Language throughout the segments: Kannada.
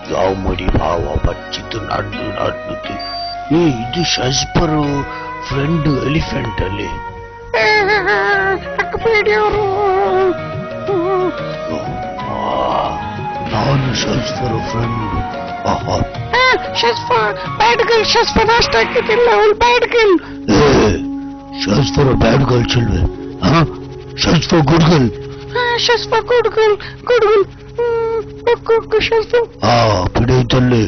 ಯಾವ ಮಡಿ ಭಾವ ಬಚ್ಚಿತ್ತು ನಡ್ದು ಇದು ಶಸ್ಪರು ಫ್ರೆಂಡ್ ಎಲಿಫೆಂಟ್ ಅಲ್ಲಿ ನಾನು ಶಸ್ಪರು friend bad girl ಚಿಲ್ವೆ ಶಸ್ಫರ್ good girl పిడైతల్లి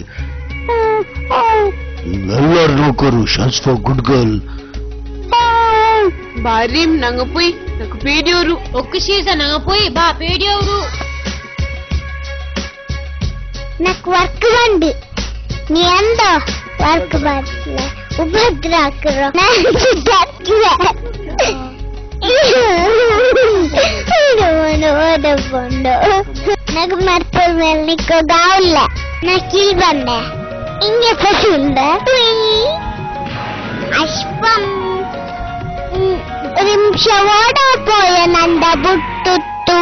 ಎಲ್ಲಾರು ನೋಕರು ಶಾಸ್ ಫಾರ್ ಗುಡ್ ಗರ್ಲ್ ಬಾರಿ ನಂಗ ಪೋಯ್ నాకు పేడియోరు ఒక్క సీజ ನಂಗ పోయి బా పేడియోరు నాకు వర్క్ ఉంది నీ అంద వర్క్ బాట్ల ఉపద్రాకరు నాకు దట్లే నాకు మర్పల్ నీకు గావులే నాకు ఇల్ బండే ఇంగే పసుండే అశ్వం రింష ఓడపోయానంద బుట్టుత్తు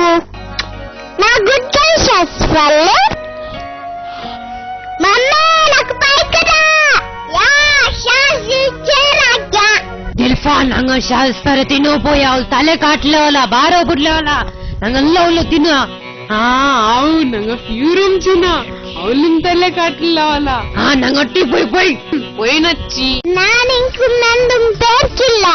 నా గుడ్ గర్ల్ శస్వల్లే మమ్మీ నాకు బైక్ రా యా శాసి చేరాక్యా ದಿಲ್ಫಾ ನಂಗ ಶಾಸ್ತ್ರ ತಿನ್ನೋ ಪೋಯ ಅವಳು ತಲೆ ಕಾಟ್ಲವಲ್ಲ ಬಾರೋ ಬಿಡ್ಲವಲ್ಲ ನಂಗೆಲ್ಲ ಅವಳು ತಿನ್ನ ಅವು ನಂಗ ಫ್ಯೂರಂ ಚಿನ್ನ ಅವಳು ತಲೆ ಕಾಟ್ಲವಲ್ಲ ನಂಗಟ್ಟಿ పోయి నచ్చి ನಾನು ಇಂಕು ನಂದು ಬೇಕಿಲ್ಲ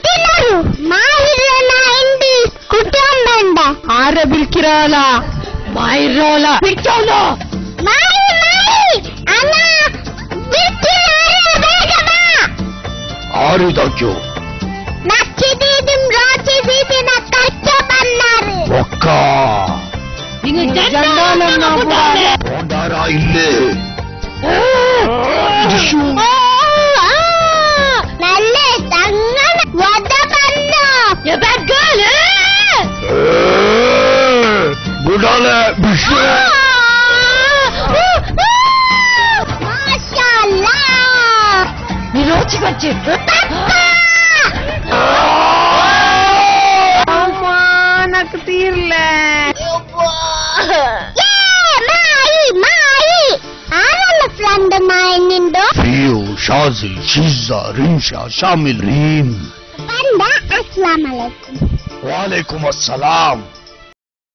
తినరు మా ఇల్లు నా ఇంటి కుటుంబండ ఆర బిల్కిరాల మా ఇర్రోల పిచ్చోలో ಆರಿದಾಕ್ಯೋ ನಚ್ಚಿದೀದಿಂ ರಾಚಿದೀದಿನ ಕಷ್ಟಪన్నారు ಒಕ್ಕ ನಿಂಗೆ ಜಂಡಾಲನ್ನ ಬುಡಾಲೆ ಬೋಂಡಾರ ಇಲ್ಲೇ ನಲ್ಲೆ ತಂಗನ ಒದ ಬಂದ ಯು ಬ್ಯಾಡ್ ಗರ್ಲ್ ಬುಡಾಲೆ ಬಿಶ್ವೆ ಮಾಶಾಅಲ್ಲಾ నీ రోజుకొచ్చి నాకు తీర్లే ఫ్రెండ్ నిండు ఫియో షాజీ షిజా రింషా షామిల్ రీమ్ అస్సలాము అలైకుం వాలేకుమ్ అస్సలాం